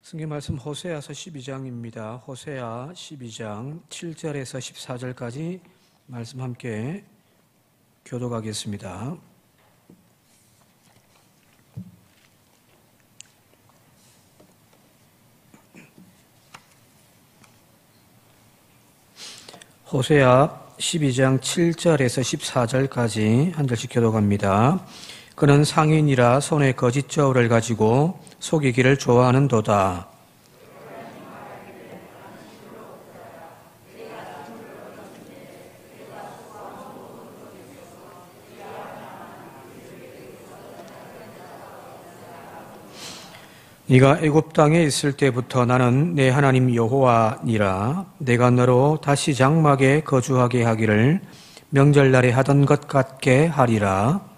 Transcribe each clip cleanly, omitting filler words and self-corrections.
성경 말씀 호세아서 12장입니다. 호세아 12장 7절에서 14절까지 말씀 함께 교독하겠습니다. 호세아 12장 7절에서 14절까지 한 절씩 교독합니다. 그는 상인이라 손에 거짓 저울을 가지고 속이기를 좋아하는도다. 네가 애굽 땅에 있을 때부터 나는 내 하나님 여호와니라. 내가 너로 다시 장막에 거주하게 하기를 명절날에 하던 것 같게 하리라.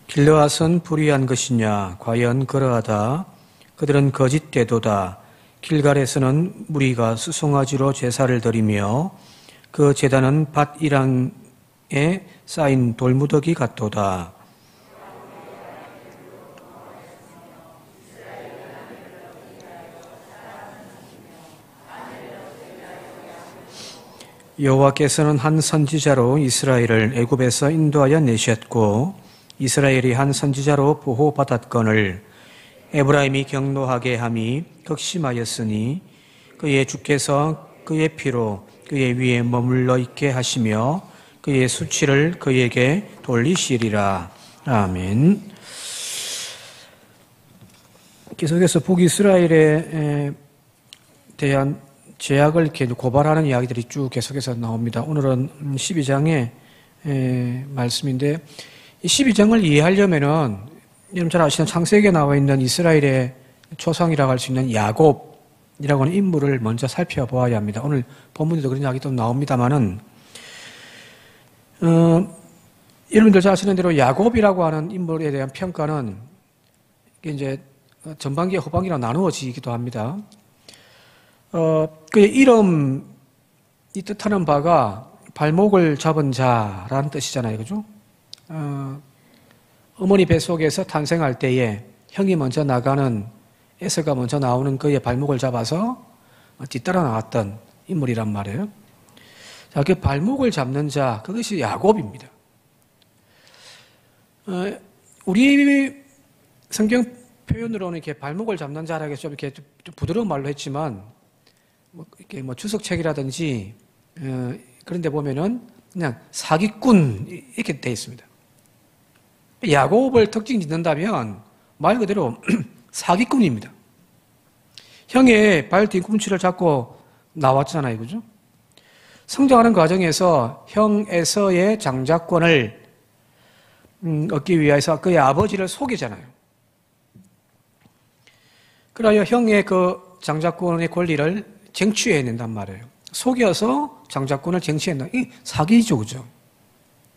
길르앗은 불의한 것이냐? 과연 그러하다. 그들은 거짓되도다. 길갈에서는 무리가 수송아지로 제사를 드리며 그 제단은 밭이랑에 쌓인 돌무더기 같도다. 여호와께서는 한 선지자로 이스라엘을 애굽에서 인도하여 내셨고 이스라엘이 한 선지자로 보호받았거늘 에브라임이 경노하게 함이 극심하였으니 그의 주께서 그의 피로 그의 위에 머물러 있게 하시며 그의 수치를 그에게 돌리시리라. 아멘. 계속해서 북이스라엘에 대한 죄악을 이렇게 고발하는 이야기들이 쭉 계속해서 나옵니다. 오늘은 12장의 말씀인데 이 12장을 이해하려면은 여러분 잘 아시는 창세기에 나와 있는 이스라엘의 초상이라고 할 수 있는 야곱이라고 하는 인물을 먼저 살펴보아야 합니다. 오늘 본문에도 그런 이야기도 나옵니다만은 여러분들 잘 아시는 대로 야곱이라고 하는 인물에 대한 평가는 이제 전반기와 후반기로 나누어지기도 합니다. 그의 이름이 뜻하는 바가 발목을 잡은 자라는 뜻이잖아요, 그죠? 어머니 뱃속에서 탄생할 때에 형이 먼저 나가는 에서가 먼저 나오는 그의 발목을 잡아서 뒤따라 나왔던 인물이란 말이에요. 자, 그 발목을 잡는 자, 그것이 야곱입니다. 우리 성경 표현으로는 이렇게 발목을 잡는 자라고 좀 이렇게 좀 부드러운 말로 했지만, 이렇게 주석책이라든지, 그런 데 보면은 그냥 사기꾼, 이렇게 되어 있습니다. 야곱을 특징 짓는다면 말 그대로 사기꾼입니다. 형의 발 뒤꿈치를 잡고 나왔잖아요, 그죠? 성장하는 과정에서 형 에서의 장자권을 얻기 위해서 그의 아버지를 속이잖아요. 그래야 형의 그 장자권의 권리를 쟁취해낸단 말이에요. 속여서 장자권을 쟁취한다. 이 사기죠, 그죠?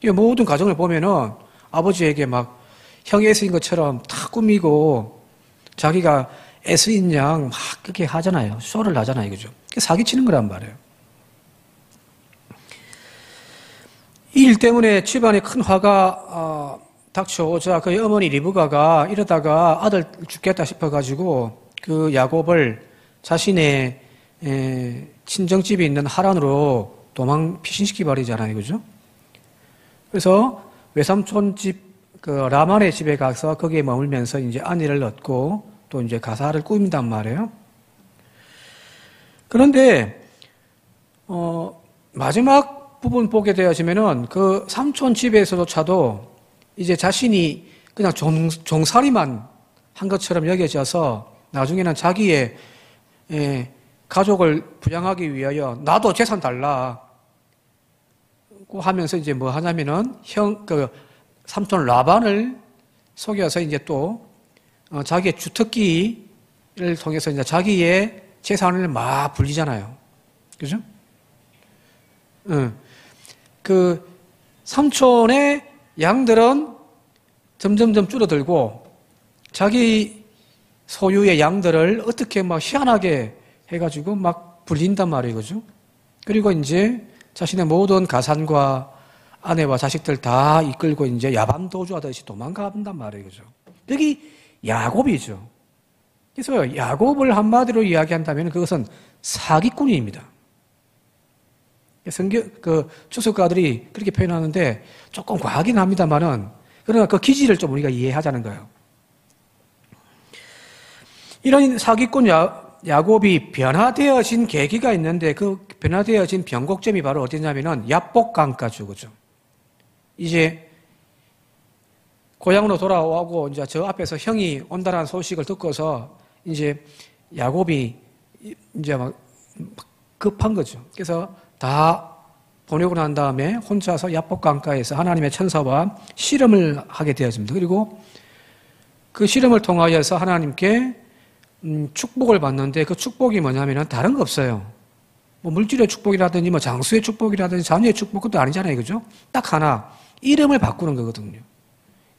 이 모든 과정을 보면은 아버지에게 막 형이 애쓰인 것처럼 다 꾸미고 자기가 애쓰인 양 막 그렇게 하잖아요. 쇼를 하잖아요. 그죠? 사기치는 거란 말이에요. 이 일 때문에 집안에 큰 화가 닥쳐오자 그의 어머니 리브가가 이러다가 아들 죽겠다 싶어가지고 그 야곱을 자신의 친정집이 있는 하란으로 피신시키 버리잖아요. 그죠? 그래서 외삼촌 집, 그 라만의 집에 가서 거기에 머물면서 이제 아내를 얻고 또 이제 가사를 꾸민단 말이에요. 그런데, 마지막 부분 보게 되어지면은 그 삼촌 집에서조차도 이제 자신이 그냥 종살이만 한 것처럼 여겨져서 나중에는 자기의 가족을 부양하기 위하여 나도 재산 달라. 하면서 이제 뭐 하냐면은 삼촌 라반을 속여서 이제 또 자기의 주특기를 통해서 이제 자기의 재산을 막 불리잖아요. 그죠? 그 삼촌의 양들은 점점점 줄어들고 자기 소유의 양들을 어떻게 막 희한하게 해가지고 막 불린단 말이에요. 그죠? 그리고 이제 자신의 모든 가산과 아내와 자식들 다 이끌고 이제 야반도주하듯이 도망간단 말이에요. 그죠? 여기 야곱이죠. 그래서 야곱을 한마디로 이야기한다면 그것은 사기꾼입니다. 주석가들이 그렇게 표현하는데 조금 과하긴 합니다만은 그러나 그 기질을 좀 우리가 이해하자는 거예요. 이런 사기꾼 야곱이 변화되어진 계기가 있는데 그 변화되어진 변곡점이 바로 어디냐면은 야복강가죠. 그죠? 이제 고향으로 돌아오고 이제 저 앞에서 형이 온다라는 소식을 듣고서 이제 야곱이 이제 막 급한 거죠. 그래서 다 보내고 난 다음에 혼자서 야복강가에서 하나님의 천사와 씨름을 하게 되어집니다. 그리고 그 씨름을 통하여서 하나님께 축복을 받는데 그 축복이 뭐냐면은 다른 거 없어요. 뭐 물질의 축복이라든지 뭐 장수의 축복이라든지 자녀의 축복 그것도 아니잖아요. 그죠? 딱 하나. 이름을 바꾸는 거거든요.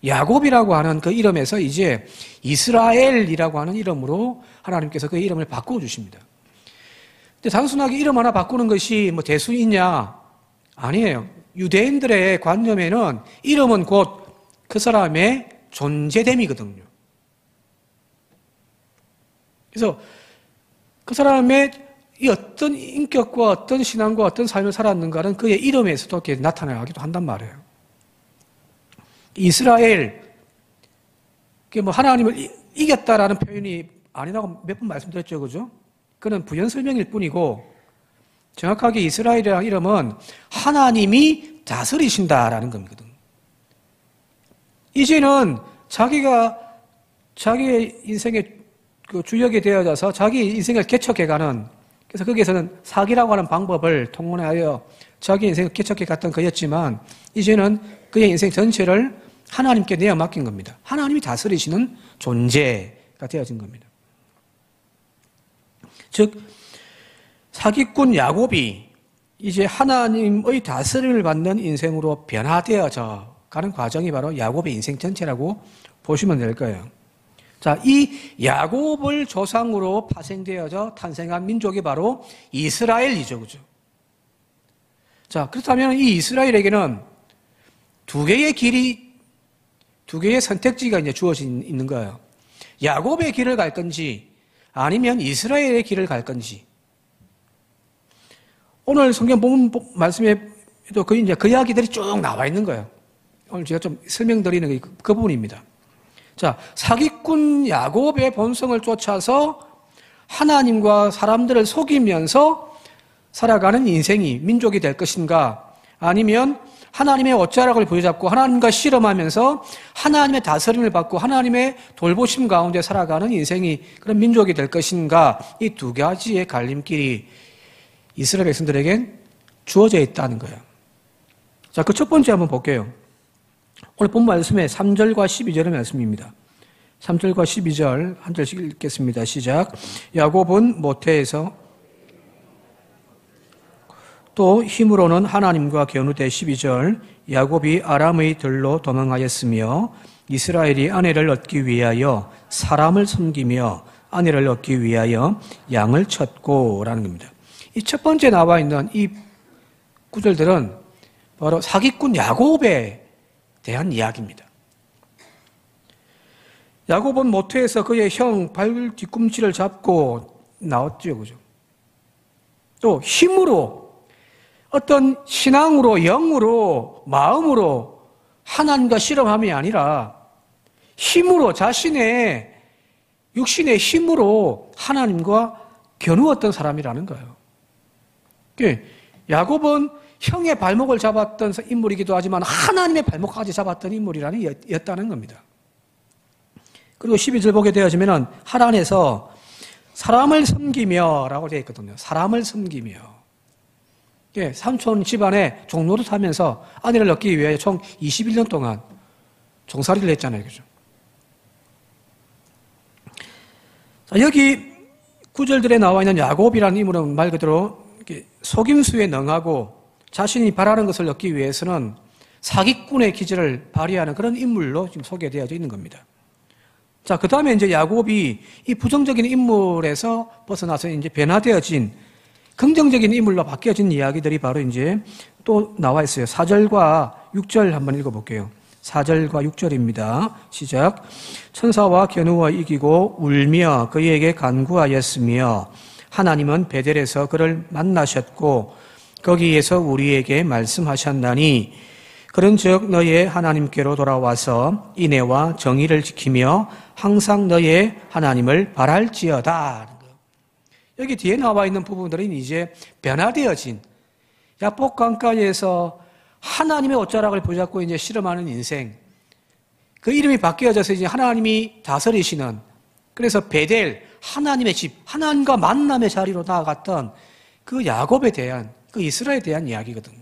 야곱이라고 하는 그 이름에서 이제 이스라엘이라고 하는 이름으로 하나님께서 그 이름을 바꾸어 주십니다. 근데 단순하게 이름 하나 바꾸는 것이 뭐 대수이냐? 아니에요. 유대인들의 관념에는 이름은 곧 그 사람의 존재됨이거든요. 그래서 그 사람의 이 어떤 인격과 어떤 신앙과 어떤 삶을 살았는가는 그의 이름에서도 이렇게 나타나기도 한단 말이에요. 이스라엘, 그게 뭐 하나님을 이겼다라는 표현이 아니라고 몇 번 말씀드렸죠, 그죠? 그는 부연 설명일 뿐이고, 정확하게 이스라엘이라는 이름은 하나님이 다스리신다라는 겁니다. 이제는 자기가 자기의 인생의 그 주역이 되어져서 자기 인생을 개척해가는, 그래서 거기에서는 사기라고 하는 방법을 통원하여 자기 인생을 개척해갔던 그였지만, 이제는 그의 인생 전체를 하나님께 내어 맡긴 겁니다. 하나님이 다스리시는 존재가 되어진 겁니다. 즉, 사기꾼 야곱이 이제 하나님의 다스림을 받는 인생으로 변화되어져 가는 과정이 바로 야곱의 인생 전체라고 보시면 될 거예요. 자, 이 야곱을 조상으로 파생되어져 탄생한 민족이 바로 이스라엘이죠. 그죠? 자, 그렇다면 이 이스라엘에게는 두 개의 선택지가 이제 주어져 있는 거예요. 야곱의 길을 갈 건지 아니면 이스라엘의 길을 갈 건지. 오늘 성경 본문 말씀에도 그 이야기들이 쭉 나와 있는 거예요. 오늘 제가 좀 설명드리는 게 그 부분입니다. 자, 사기꾼 야곱의 본성을 쫓아서 하나님과 사람들을 속이면서 살아가는 인생이 민족이 될 것인가, 아니면 하나님의 옷자락을 부여잡고 하나님과 씨름하면서 하나님의 다스림을 받고 하나님의 돌보심 가운데 살아가는 인생이 그런 민족이 될 것인가, 이 두 가지의 갈림길이 이스라엘 백성들에겐 주어져 있다는 거예요. 자, 그 첫 번째 한번 볼게요. 오늘 본 말씀의 3절과 12절의 말씀입니다. 3절과 12절 한 절씩 읽겠습니다. 시작. 야곱은 모태에서 또 힘으로는 하나님과 겨누되 12절. 야곱이 아람의 들로 도망하였으며 이스라엘이 아내를 얻기 위하여 사람을 섬기며 아내를 얻기 위하여 양을 쳤고 라는 겁니다. 이 첫 번째 나와 있는 이 구절들은 바로 사기꾼 야곱에 대한 이야기입니다. 야곱은 모태에서 그의 형 발 뒤꿈치를 잡고 나왔죠. 그죠? 또 힘으로 어떤 신앙으로, 영으로, 마음으로 하나님과 씨름함이 아니라 힘으로, 자신의 육신의 힘으로 하나님과 겨누었던 사람이라는 거예요. 야곱은 형의 발목을 잡았던 인물이기도 하지만 하나님의 발목까지 잡았던 인물이었다는 겁니다. 그리고 12절 보게 되어지면 하란에서 사람을 섬기며 라고 되어 있거든요. 사람을 섬기며. 삼촌 집안에 종로를 하면서 아내를 얻기 위해 총 21년 동안 종살이를 했잖아요. 그죠? 자, 여기 구절들에 나와 있는 야곱이라는 인물은 말 그대로 속임수에 능하고 자신이 바라는 것을 얻기 위해서는 사기꾼의 기질을 발휘하는 그런 인물로 지금 소개되어져 있는 겁니다. 자, 그 다음에 이제 야곱이 이 부정적인 인물에서 벗어나서 이제 변화되어진 긍정적인 인물로 바뀌어진 이야기들이 바로 이제 또 나와 있어요. 4절과 6절 한번 읽어볼게요. 4절과 6절입니다. 시작. 천사와 견우와 이기고 울며 그에게 간구하였으며 하나님은 베델에서 그를 만나셨고 거기에서 우리에게 말씀하셨나니 그런즉 너의 하나님께로 돌아와서 인애와 정의를 지키며 항상 너의 하나님을 바랄지어다. 여기 뒤에 나와 있는 부분들은 이제 변화되어진 야복 강가에서 하나님의 옷자락을 붙잡고 이제 실험하는 인생. 그 이름이 바뀌어져서 이제 하나님이 다스리시는, 그래서 베델, 하나님의 집, 하나님과 만남의 자리로 나아갔던 그 야곱에 대한, 그 이스라엘에 대한 이야기거든요.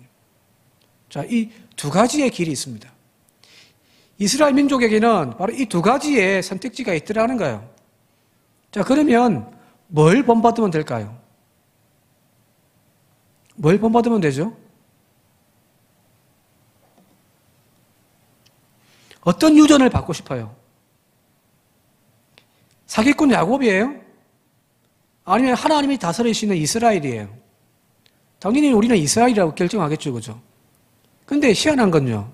자, 이 두 가지의 길이 있습니다. 이스라엘 민족에게는 바로 이 두 가지의 선택지가 있더라는 거예요. 자, 그러면 뭘 본받으면 될까요? 뭘 본받으면 되죠? 어떤 유전을 받고 싶어요? 사기꾼 야곱이에요? 아니면 하나님이 다스리시는 이스라엘이에요? 당연히 우리는 이스라엘이라고 결정하겠죠, 그죠? 근데 희한한 건요.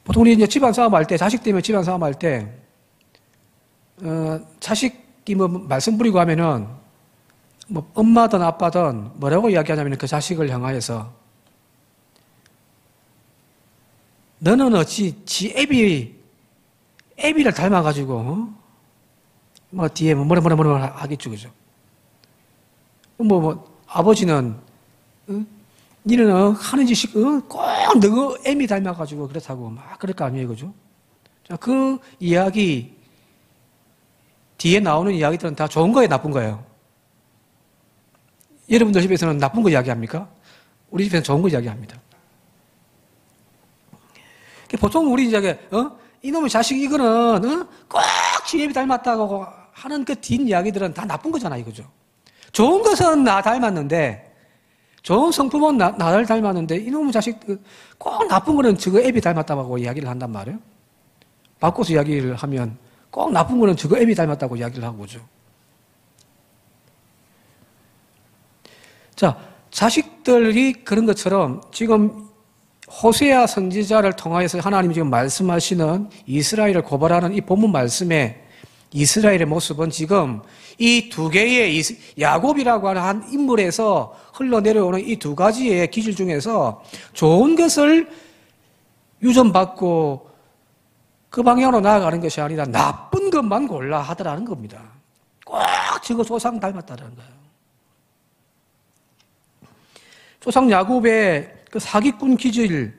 보통 우리 이제 집안 싸움할 때, 자식 때문에 집안 싸움할 때, 자식이 뭐 말씀 부리고 하면은, 뭐 엄마든 아빠든 뭐라고 이야기하냐면 그 자식을 향하여서, 너는 어찌 지 애비를 닮아가지고, 뭐 뒤에 뭐라 하겠죠, 그죠? 아버지는, 니는 하는 짓이 꼭 너 애미 닮아가지고 그렇다고 막 그럴 거 아니에요, 그죠? 자, 그 이야기, 뒤에 나오는 이야기들은 다 좋은 거예요, 나쁜 거예요? 여러분들 집에서는 나쁜 거 이야기합니까? 우리 집에서는 좋은 거 이야기합니다. 보통 우리 이제, 이놈의 자식 이거는, 꼭 지혜비 닮았다고 하는 그 뒷 이야기들은 다 나쁜 거잖아요, 그죠? 좋은 것은 나 닮았는데, 좋은 성품은 나를 닮았는데, 이놈의 자식, 꼭 나쁜 거는 저거 애비 닮았다고 이야기를 한단 말이에요. 바꿔서 이야기를 하면, 꼭 나쁜 거는 저거 애비 닮았다고 이야기를 하고 그죠. 자, 자식들이 그런 것처럼 지금 호세아 선지자를 통하여서 하나님이 지금 말씀하시는 이스라엘을 고발하는 이 본문 말씀에 이스라엘의 모습은 지금 이 두 개의 야곱이라고 하는 한 인물에서 흘러내려오는 이 두 가지의 기질 중에서 좋은 것을 유전받고 그 방향으로 나아가는 것이 아니라 나쁜 것만 골라 하더라는 겁니다. 꼭 저거 조상 닮았다는 거예요. 조상 야곱의 그 사기꾼 기질,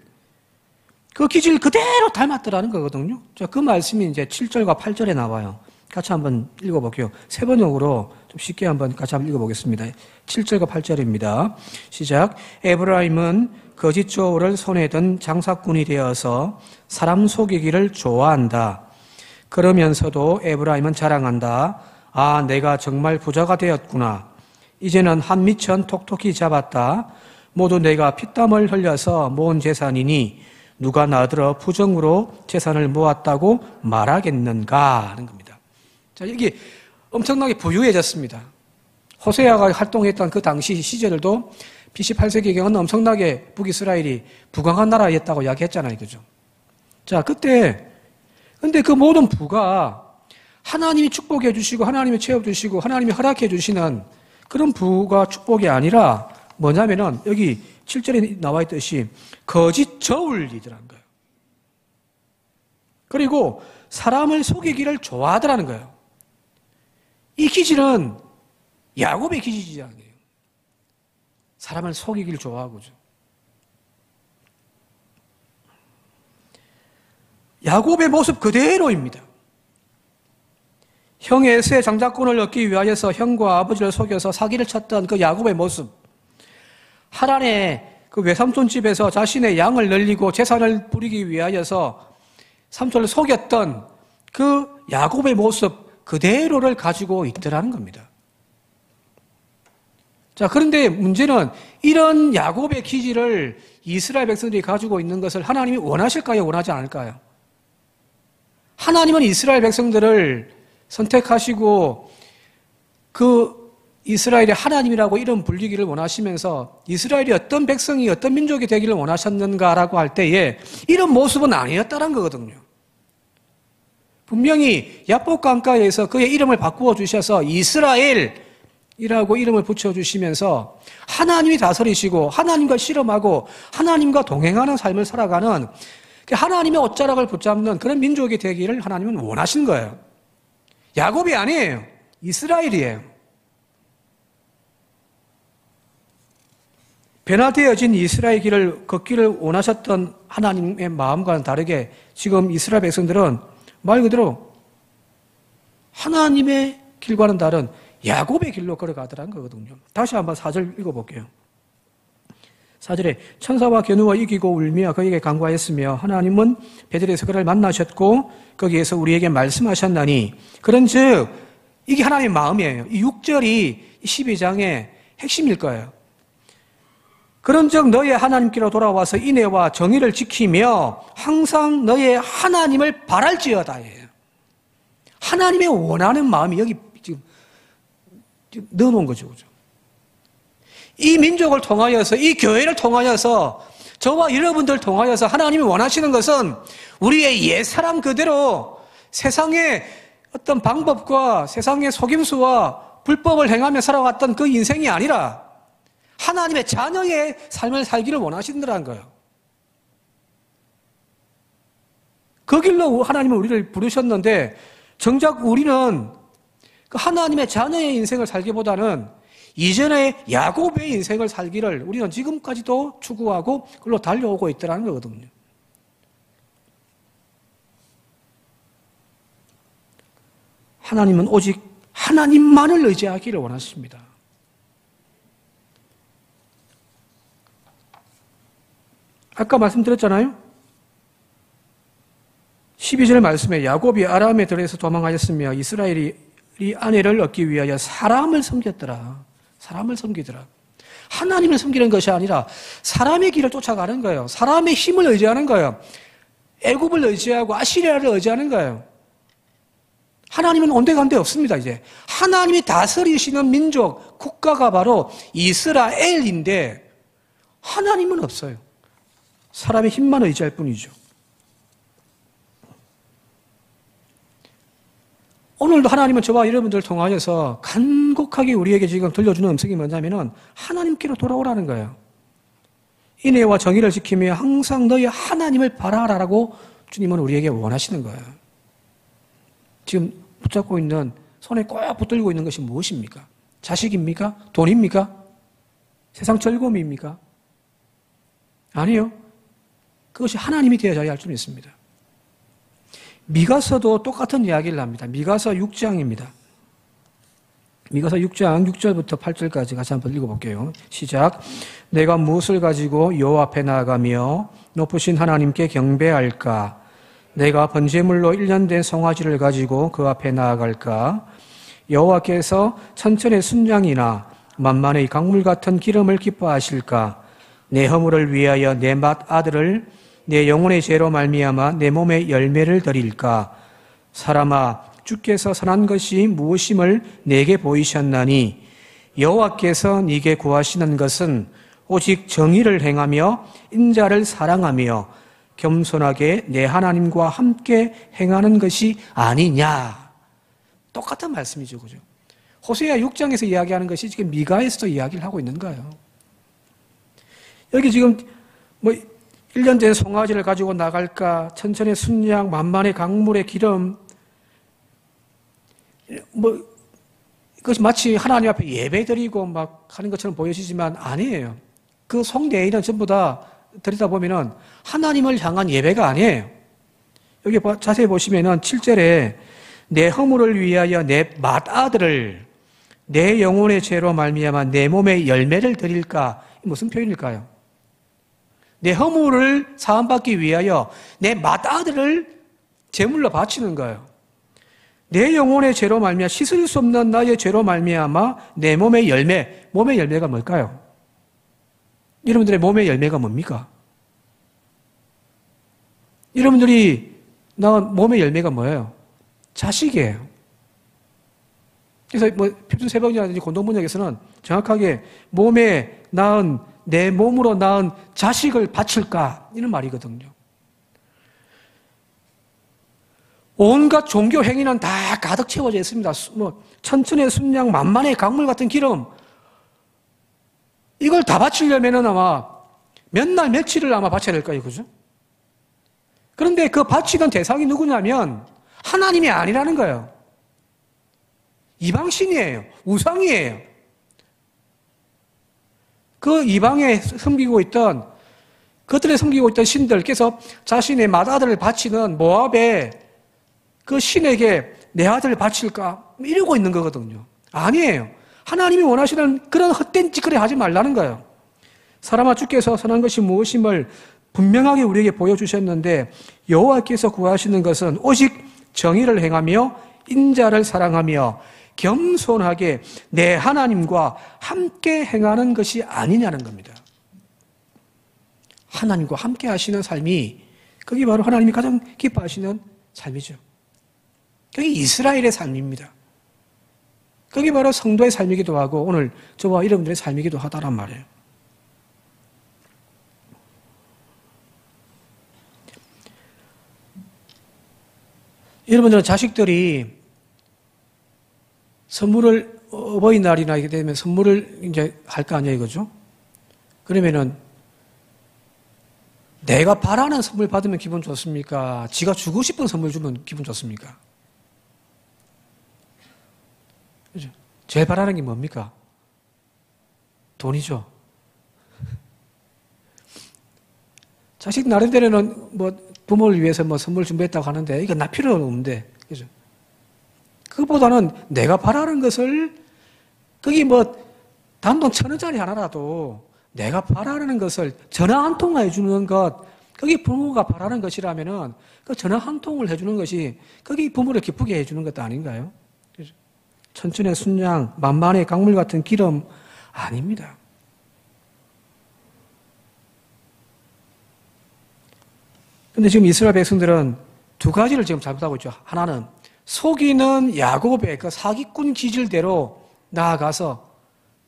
그 기질 그대로 닮았더라는 거거든요. 자, 그 말씀이 이제 7절과 8절에 나와요. 같이 한번 읽어볼게요. 세 번역으로 좀 쉽게 한번 같이 한번 읽어보겠습니다. 7절과 8절입니다. 시작. 에브라임은 거짓 조울을 손에 든 장사꾼이 되어서 사람 속이기를 좋아한다. 그러면서도 에브라임은 자랑한다. 아, 내가 정말 부자가 되었구나. 이제는 한 미천 톡톡히 잡았다. 모두 내가 피땀을 흘려서 모은 재산이니 누가 나더러 부정으로 재산을 모았다고 말하겠는가 하는 겁니다. 자, 여기 엄청나게 부유해졌습니다. 호세아가 활동했던 그 당시 시절들도 BC 8세기경은 엄청나게 북이스라엘이 부강한 나라였다고 이야기했잖아요. 그죠? 자, 그때, 근데 그 모든 부가 하나님이 축복해 주시고, 하나님이 채워주시고, 하나님이 허락해 주시는 그런 부가 축복이 아니라 뭐냐면은 여기 7절에 나와 있듯이 거짓 저울이더라는 거예요. 그리고 사람을 속이기를 좋아하더라는 거예요. 이 기질은 야곱의 기질이라는 거예요. 사람을 속이기를 좋아하고죠. 야곱의 모습 그대로입니다. 형 에서의 장자권을 얻기 위하여서 형과 아버지를 속여서 사기를 쳤던 그 야곱의 모습, 하란의 그 외삼촌 집에서 자신의 양을 늘리고 재산을 부리기 위하여서 삼촌을 속였던 그 야곱의 모습 그대로를 가지고 있더라는 겁니다. 자, 그런데 문제는 이런 야곱의 기질을 이스라엘 백성들이 가지고 있는 것을 하나님이 원하실까요? 원하지 않을까요? 하나님은 이스라엘 백성들을 선택하시고 그 이스라엘이 하나님이라고 이름 불리기를 원하시면서 이스라엘이 어떤 백성이 어떤 민족이 되기를 원하셨는가라고 할 때에 이런 모습은 아니었다는 거거든요. 분명히 야복 강가에서 그의 이름을 바꾸어 주셔서 이스라엘이라고 이름을 붙여주시면서 하나님이 다스리시고 하나님과 씨름하고 하나님과 동행하는 삶을 살아가는 하나님의 옷자락을 붙잡는 그런 민족이 되기를 하나님은 원하신 거예요. 야곱이 아니에요. 이스라엘이에요. 변화되어진 이스라엘 길을 걷기를 원하셨던 하나님의 마음과는 다르게 지금 이스라엘 백성들은 말 그대로 하나님의 길과는 다른 야곱의 길로 걸어가더라는 거거든요. 다시 한번 4절 읽어볼게요. 4절에 천사와 견우와 이기고 울며 그에게 간구하였으며 하나님은 베델에서 그를 만나셨고 거기에서 우리에게 말씀하셨나니 그런즉 이게 하나님의 마음이에요. 이 6절이 12장의 핵심일 거예요. 그런즉 너의 하나님께로 돌아와서 인애와 정의를 지키며 항상 너의 하나님을 바랄지어다. 하나님의 원하는 마음이 여기 지금 넣어놓은 거죠. 그죠? 이 민족을 통하여서 이 교회를 통하여서 저와 여러분들 통하여서 하나님이 원하시는 것은 우리의 옛사람 그대로 세상의 어떤 방법과 세상의 속임수와 불법을 행하며 살아왔던 그 인생이 아니라 하나님의 자녀의 삶을 살기를 원하신다는 거예요. 그 길로 하나님은 우리를 부르셨는데 정작 우리는 그 하나님의 자녀의 인생을 살기보다는 이전의 야곱의 인생을 살기를 우리는 지금까지도 추구하고 그걸로 달려오고 있다는 거거든요. 하나님은 오직 하나님만을 의지하기를 원하십니다. 아까 말씀드렸잖아요. 12절 말씀에 야곱이 아람에 들어서 도망하였으며 이스라엘이 아내를 얻기 위하여 사람을 섬겼더라. 사람을 섬기더라. 하나님을 섬기는 것이 아니라 사람의 길을 쫓아가는 거예요. 사람의 힘을 의지하는 거예요. 애굽을 의지하고 아시리아를 의지하는 거예요. 하나님은 온데간데 없습니다. 이제 하나님이 다스리시는 민족, 국가가 바로 이스라엘인데 하나님은 없어요. 사람의 힘만 의지할 뿐이죠. 오늘도 하나님은 저와 여러분들을 통하여서 간곡하게 우리에게 지금 들려주는 음성이 뭐냐면은 하나님께로 돌아오라는 거예요. 인애와 정의를 지키며 항상 너희 하나님을 바라라라고 주님은 우리에게 원하시는 거예요. 지금 붙잡고 있는 손에 꼭 붙들고 있는 것이 무엇입니까? 자식입니까? 돈입니까? 세상 즐거움입니까? 아니요. 그것이 하나님이 되어져야 할 줄 믿습니다. 미가서도 똑같은 이야기를 합니다. 미가서 6장입니다. 미가서 6장 6절부터 8절까지 같이 한번 읽어볼게요. 시작. 내가 무엇을 가지고 여호와 앞에 나아가며 높으신 하나님께 경배할까? 내가 번제물로 1년 된 송아지를 가지고 그 앞에 나아갈까? 여호와께서 천천의 순양이나 만만의 강물 같은 기름을 기뻐하실까? 내 허물을 위하여 내 맏 아들을 내 영혼의 죄로 말미암아 내 몸에 열매를 드릴까? 사람아, 주께서 선한 것이 무엇임을 내게 보이셨나니 여호와께서 네게 구하시는 것은 오직 정의를 행하며 인자를 사랑하며 겸손하게 내 하나님과 함께 행하는 것이 아니냐. 똑같은 말씀이죠. 그죠? 호세아 6장에서 이야기하는 것이 지금 미가에서도 이야기를 하고 있는 거예요. 여기 지금 1년 된 송아지를 가지고 나갈까? 천천의 순양, 만만의 강물의 기름. 그것이 마치 하나님 앞에 예배드리고 막 하는 것처럼 보여지지만 아니에요. 그 속내에는 전부 다 들여다보면은 하나님을 향한 예배가 아니에요. 여기 자세히 보시면은 7절에 내 허물을 위하여 내 맏아들을 내 영혼의 죄로 말미암아 내 몸에 열매를 드릴까? 무슨 표현일까요? 내 허물을 사함받기 위하여 내 맏아들을 제물로 바치는 거예요. 내 영혼의 죄로 말미암아 씻을 수 없는 나의 죄로 말미암아 내 몸의 열매, 몸의 열매가 뭘까요? 여러분들의 몸의 열매가 뭡니까? 여러분들이 낳은 몸의 열매가 뭐예요? 자식이에요. 그래서 뭐 표준세번이라든지 공동번역에서는 정확하게 몸에 낳은 내 몸으로 낳은 자식을 바칠까 이런 말이거든요. 온갖 종교 행위는 다 가득 채워져 있습니다. 뭐 천천의 순양, 만만의 강물 같은 기름 이걸 다 바치려면은 아마 몇 날 며칠을 아마 바쳐야 될 거예요, 그죠? 그런데 그 바치던 대상이 누구냐면 하나님이 아니라는 거예요. 이방신이에요. 우상이에요. 그 이방에 섬기고 있던 그들에 섬기고 있던 신들께서 자신의 맏아들을 바치는 모압의 그 신에게 내 아들을 바칠까? 이러고 있는 거거든요. 아니에요. 하나님이 원하시는 그런 헛된 짓거리 하지 말라는 거예요. 사람아 주께서 선한 것이 무엇임을 분명하게 우리에게 보여주셨는데 여호와께서 구하시는 것은 오직 정의를 행하며 인자를 사랑하며 겸손하게 내 하나님과 함께 행하는 것이 아니냐는 겁니다. 하나님과 함께 하시는 삶이 그게 바로 하나님이 가장 기뻐하시는 삶이죠. 그게 이스라엘의 삶입니다. 그게 바로 성도의 삶이기도 하고 오늘 저와 여러분들의 삶이기도 하다란 말이에요. 여러분들은 자식들이 선물을 어버이날이나 이렇게 되면 선물을 이제 할 거 아니에요, 그죠? 그러면은 내가 바라는 선물 받으면 기분 좋습니까? 지가 주고 싶은 선물 주면 기분 좋습니까? 그죠? 제일 바라는 게 뭡니까? 돈이죠. 자식 나름대로는 뭐 부모를 위해서 뭐 선물 준비했다고 하는데 이거 나 필요 없는데, 그죠? 그보다는 내가 바라는 것을 거기 뭐 단돈 1,000원짜리 하나라도 내가 바라는 것을 전화 한 통 해주는 것, 거기 부모가 바라는 것이라면은 그 전화 한 통을 해주는 것이 거기 부모를 기쁘게 해주는 것도 아닌가요? 그죠? 천천의 순양, 만만의 강물 같은 기름 아닙니다. 근데 지금 이스라엘 백성들은 두 가지를 지금 잘못하고 있죠. 하나는 속이는 야곱의 그 사기꾼 기질대로 나아가서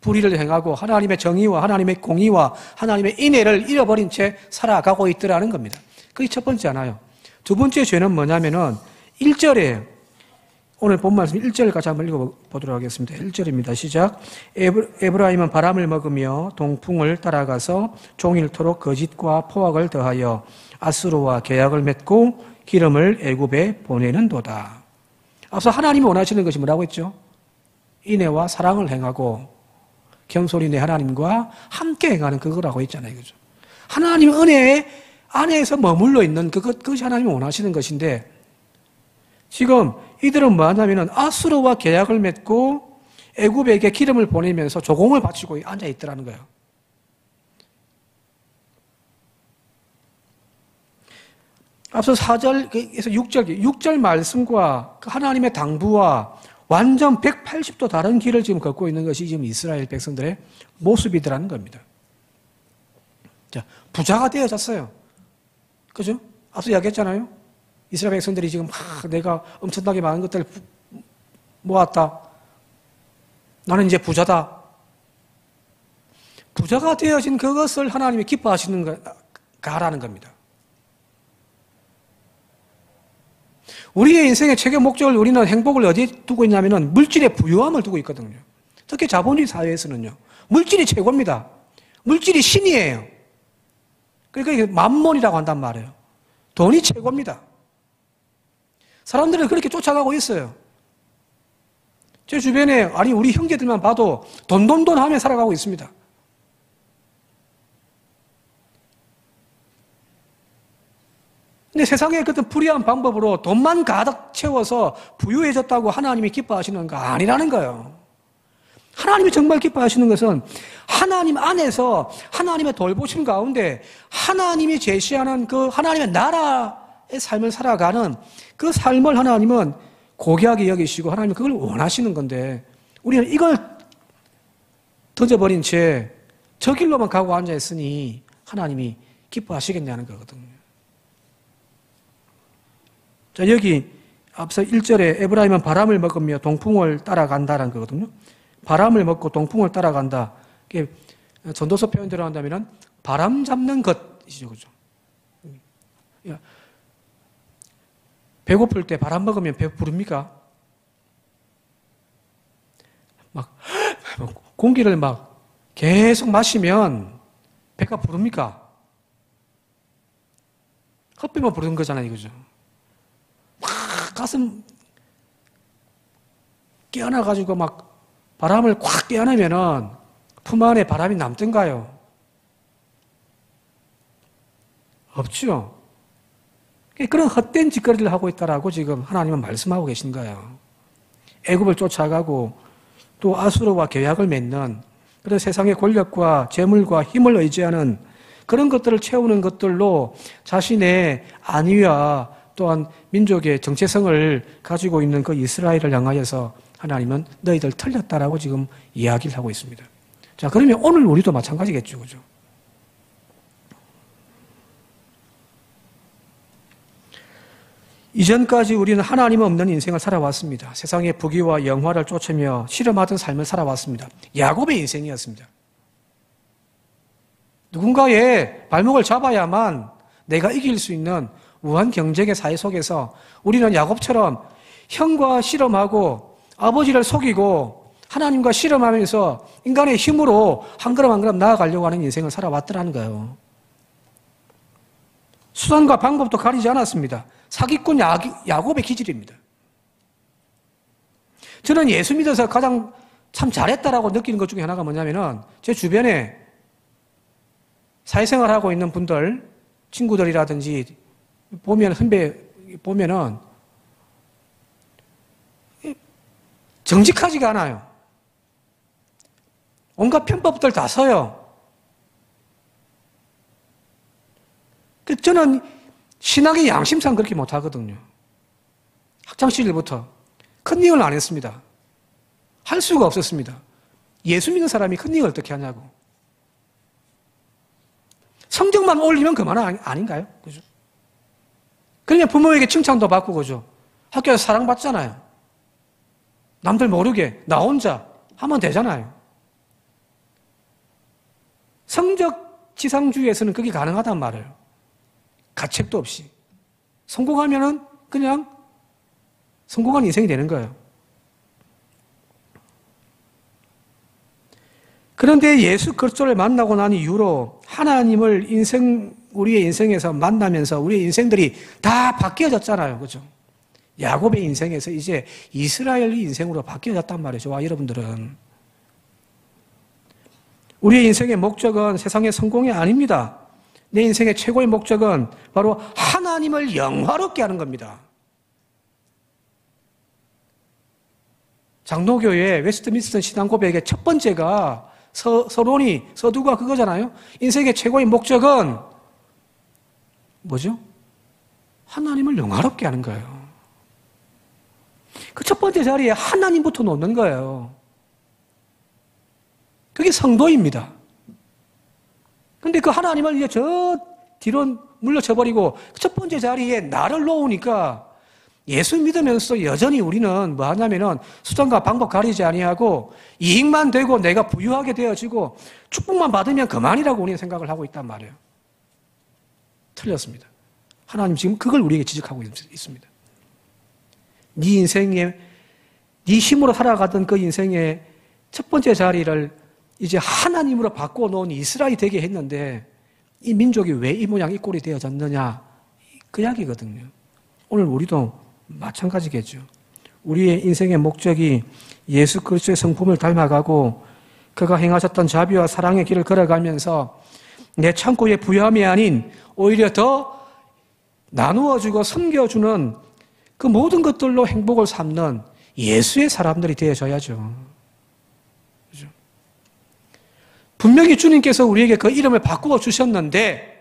불의를 행하고 하나님의 정의와 하나님의 공의와 하나님의 인애를 잃어버린 채 살아가고 있더라는 겁니다. 그게 첫 번째 하나요. 두 번째 죄는 뭐냐면은 1절에 오늘 본 말씀 1절까지 한번 읽어보도록 하겠습니다. 1절입니다. 시작. 에브라임은 바람을 먹으며 동풍을 따라가서 종일토록 거짓과 포악을 더하여 아수르와 계약을 맺고 기름을 애굽에 보내는도다. 앞서 하나님이 원하시는 것이 뭐라고 했죠? 인애와 사랑을 행하고 겸손히 내 하나님과 함께 행하는 그거라고 했잖아요. 그죠? 하나님 은혜 안에서 머물러 있는 그것이 하나님이 원하시는 것인데 지금 이들은 뭐 하냐면은 아수르와 계약을 맺고 애굽에게 기름을 보내면서 조공을 바치고 앉아 있더라는 거예요. 앞서 4절에서 6절 말씀과 하나님의 당부와 완전 180도 다른 길을 지금 걷고 있는 것이 지금 이스라엘 백성들의 모습이더라는 겁니다. 자, 부자가 되어졌어요. 그죠? 앞서 이야기했잖아요. 이스라엘 백성들이 지금 내가 엄청나게 많은 것들을 모았다. 나는 이제 부자다. 부자가 되어진 그것을 하나님이 기뻐하시는 가라는 겁니다. 우리의 인생의 최고 목적을 우리는 행복을 어디에 두고 있냐면은 물질의 부유함을 두고 있거든요. 특히 자본주의 사회에서는요. 물질이 최고입니다. 물질이 신이에요. 그러니까 만몬이라고 한단 말이에요. 돈이 최고입니다. 사람들은 그렇게 쫓아가고 있어요. 제 주변에 아니 우리 형제들만 봐도 돈 하며 살아가고 있습니다. 근데 세상의 어떤 불의한 방법으로 돈만 가득 채워서 부유해졌다고 하나님이 기뻐하시는 거 아니라는 거예요. 하나님이 정말 기뻐하시는 것은 하나님 안에서 하나님의 돌보심 가운데 하나님이 제시하는 그 하나님의 나라의 삶을 살아가는 그 삶을 하나님은 고귀하게 여기시고 하나님은 그걸 원하시는 건데 우리는 이걸 던져버린 채 저 길로만 가고 앉아있으니 하나님이 기뻐하시겠냐는 거거든요. 자, 여기 앞서 1절에 에브라임은 바람을 먹으며 동풍을 따라간다라는 거거든요. 바람을 먹고 동풍을 따라간다. 이게 전도서 표현대로 한다면 바람 잡는 것이죠. 그죠? 배고플 때 바람 먹으면 배 부릅니까? 막 공기를 막 계속 마시면 배가 부릅니까? 헛배만 부르는 거잖아요, 이거죠. 막 가슴 깨어나가지고 막 바람을 꽉 깨어내면은 품 안에 바람이 남던가요? 없죠. 그런 헛된 짓거리를 하고 있다라고 지금 하나님은 말씀하고 계신 거예요. 애굽을 쫓아가고 또 아수르와 계약을 맺는 그런 세상의 권력과 재물과 힘을 의지하는 그런 것들을 채우는 것들로 자신의 안위와 또한 민족의 정체성을 가지고 있는 그 이스라엘을 향하여서 하나님은 너희들 틀렸다라고 지금 이야기를 하고 있습니다. 자, 그러면 오늘 우리도 마찬가지겠죠, 그죠? 이전까지 우리는 하나님 없는 인생을 살아왔습니다. 세상의 부귀와 영화를 쫓으며 실험하던 삶을 살아왔습니다. 야곱의 인생이었습니다. 누군가의 발목을 잡아야만 내가 이길 수 있는 우한 경쟁의 사회 속에서 우리는 야곱처럼 형과 실험하고 아버지를 속이고 하나님과 실험하면서 인간의 힘으로 한 걸음 한 걸음 나아가려고 하는 인생을 살아왔더라는 거예요. 수단과 방법도 가리지 않았습니다. 사기꾼 야곱의 기질입니다. 저는 예수 믿어서 가장 참 잘했다라고 느끼는 것 중에 하나가 뭐냐면은 제 주변에 사회생활하고 있는 분들, 친구들이라든지 보면 선배 보면은 정직하지가 않아요. 온갖 편법들 다 써요. 저는 신학의 양심상 그렇게 못하거든요. 학창시절부터 컨닝을 안 했습니다. 할 수가 없었습니다. 예수 믿는 사람이 컨닝을 어떻게 하냐고. 성적만 올리면 그만 아닌가요? 그죠? 그러면 부모에게 칭찬도 받고, 그죠? 학교에서 사랑받잖아요. 남들 모르게, 나 혼자 하면 되잖아요. 성적 지상주의에서는 그게 가능하단 말이에요. 가책도 없이. 성공하면은 그냥 성공한 인생이 되는 거예요. 그런데 예수 그리스도를 만나고 난 이후로 하나님을 우리의 인생에서 만나면서 우리의 인생들이 다 바뀌어졌잖아요. 그죠? 야곱의 인생에서 이제 이스라엘의 인생으로 바뀌어졌단 말이죠. 와, 여러분들은. 우리의 인생의 목적은 세상의 성공이 아닙니다. 내 인생의 최고의 목적은 바로 하나님을 영화롭게 하는 겁니다. 장로교의 웨스트민스터 신앙고백의 첫 번째가 서두가 그거잖아요. 인생의 최고의 목적은 뭐죠? 하나님을 영화롭게 하는 거예요. 그 첫 번째 자리에 하나님부터 놓는 거예요. 그게 성도입니다. 근데 그 하나님을 이제 저 뒤로 물러쳐버리고 첫 번째 자리에 나를 놓으니까 예수 믿으면서도 여전히 우리는 뭐 하냐면은 수단과 방법 가리지 아니하고 이익만 되고 내가 부유하게 되어지고 축복만 받으면 그만이라고 우리는 생각을 하고 있단 말이에요. 틀렸습니다. 하나님 지금 그걸 우리에게 지적하고 있습니다. 네 인생에 네 힘으로 살아가던 그 인생의 첫 번째 자리를 이제 하나님으로 바꿔놓은 이스라엘이 되게 했는데 이 민족이 왜 이 모양 이 꼴이 되어졌느냐 그 이야기거든요. 오늘 우리도 마찬가지겠죠. 우리의 인생의 목적이 예수 그리스도의 성품을 닮아가고 그가 행하셨던 자비와 사랑의 길을 걸어가면서 내 창고의 부여함이 아닌 오히려 더 나누어주고 섬겨주는 그 모든 것들로 행복을 삼는 예수의 사람들이 되어져야죠. 그렇죠? 분명히 주님께서 우리에게 그 이름을 바꾸어 주셨는데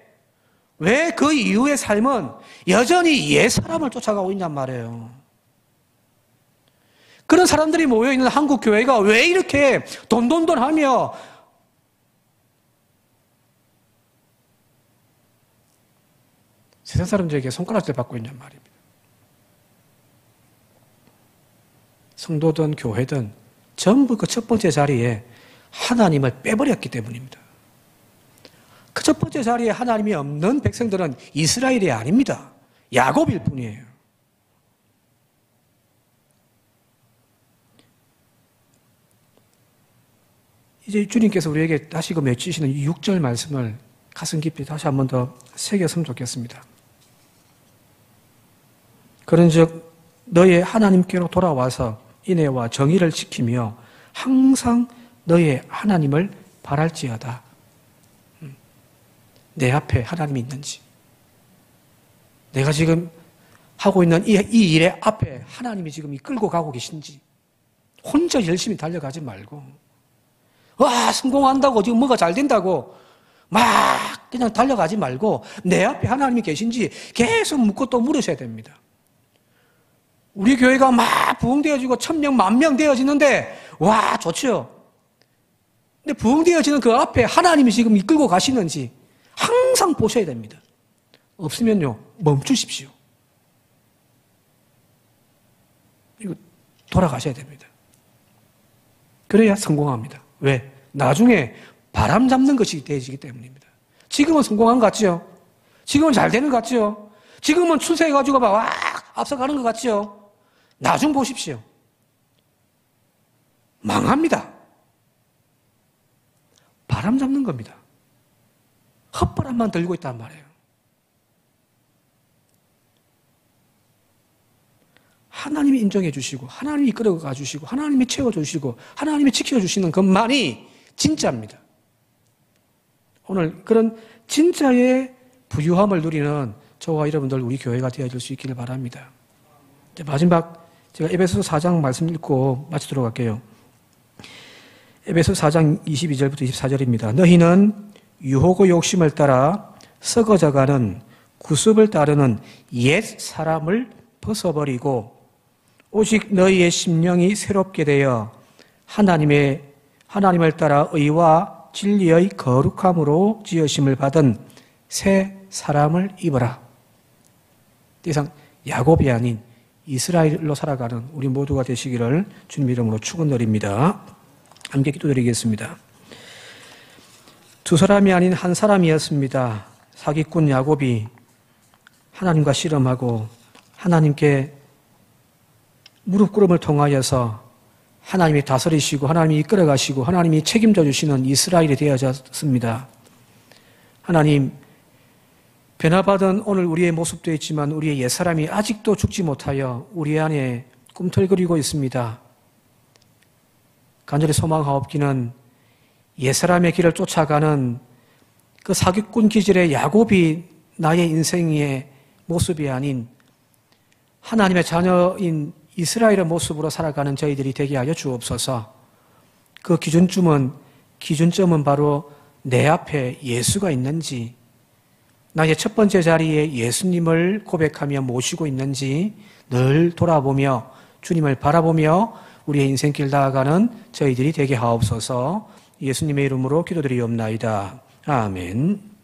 왜 그 이후의 삶은 여전히 옛 사람을 쫓아가고 있냔 말이에요. 그런 사람들이 모여있는 한국 교회가 왜 이렇게 돈돈돈하며 세상 사람들에게 손가락질 받고 있냔 말입니다. 성도든 교회든 전부 그 첫 번째 자리에 하나님을 빼버렸기 때문입니다. 그 첫 번째 자리에 하나님이 없는 백성들은 이스라엘이 아닙니다. 야곱일 뿐이에요. 이제 주님께서 우리에게 다시금 맺히시는 이 6절 말씀을 가슴 깊이 다시 한 번 더 새겼으면 좋겠습니다. 그런즉 너의 하나님께로 돌아와서 인애와 정의를 지키며 항상 너의 하나님을 바랄지어다. 내 앞에 하나님이 있는지, 내가 지금 하고 있는 이 일의 앞에 하나님이 지금 이끌고 가고 계신지, 혼자 열심히 달려가지 말고, 와, 성공한다고 지금 뭐가 잘 된다고 막 그냥 달려가지 말고 내 앞에 하나님이 계신지 계속 묻고 또 물으셔야 됩니다. 우리 교회가 막 부흥되어지고 1000명, 10,000명 되어지는데 와, 좋죠. 근데 부흥되어지는 그 앞에 하나님이 지금 이끌고 가시는지 항상 보셔야 됩니다. 없으면요, 멈추십시오. 이거 돌아가셔야 됩니다. 그래야 성공합니다. 왜? 나중에 바람 잡는 것이 되어지기 때문입니다. 지금은 성공한 것 같죠? 지금은 잘 되는 것 같죠? 지금은 추세해가지고 막 와, 앞서가는 것 같죠? 나중 보십시오. 망합니다. 바람 잡는 겁니다. 헛바람만 들고 있단 말이에요. 하나님이 인정해 주시고, 하나님이 이끌어가 주시고, 하나님이 채워주시고, 하나님이 지켜주시는 것만이 진짜입니다. 오늘 그런 진짜의 부유함을 누리는 저와 여러분들 우리 교회가 되어질 수 있기를 바랍니다. 마지막 제가 에베소서 4장 말씀 읽고 마치도록 할게요. 에베소서 4장 22절부터 24절입니다. 너희는 유혹의 욕심을 따라 썩어져가는 구습을 따르는 옛 사람을 벗어버리고 오직 너희의 심령이 새롭게 되어 하나님을 따라 의와 진리의 거룩함으로 지으심을 받은 새 사람을 입어라. 더 이상 야곱이 아닌 이스라엘로 살아가는 우리 모두가 되시기를 주님 이름으로 축원드립니다. 함께 기도드리겠습니다. 두 사람이 아닌 한 사람이었습니다. 사기꾼 야곱이 하나님과 씨름하고 하나님께 무릎 꿇음을 통하여서 하나님이 다스리시고 하나님이 이끌어가시고 하나님이 책임져 주시는 이스라엘이 되어졌습니다. 하나님, 변화받은 오늘 우리의 모습도 있지만 우리의 옛사람이 아직도 죽지 못하여 우리 안에 꿈틀거리고 있습니다. 간절히 소망하옵기는 옛사람의 길을 쫓아가는 그 사기꾼 기질의 야곱이 나의 인생의 모습이 아닌 하나님의 자녀인 이스라엘의 모습으로 살아가는 저희들이 되게 하여 주옵소서. 그 기준점은 바로 내 앞에 예수가 있는지, 나의 첫 번째 자리에 예수님을 고백하며 모시고 있는지 늘 돌아보며 주님을 바라보며 우리의 인생길 나아가는 저희들이 되게 하옵소서. 예수님의 이름으로 기도드리옵나이다. 아멘.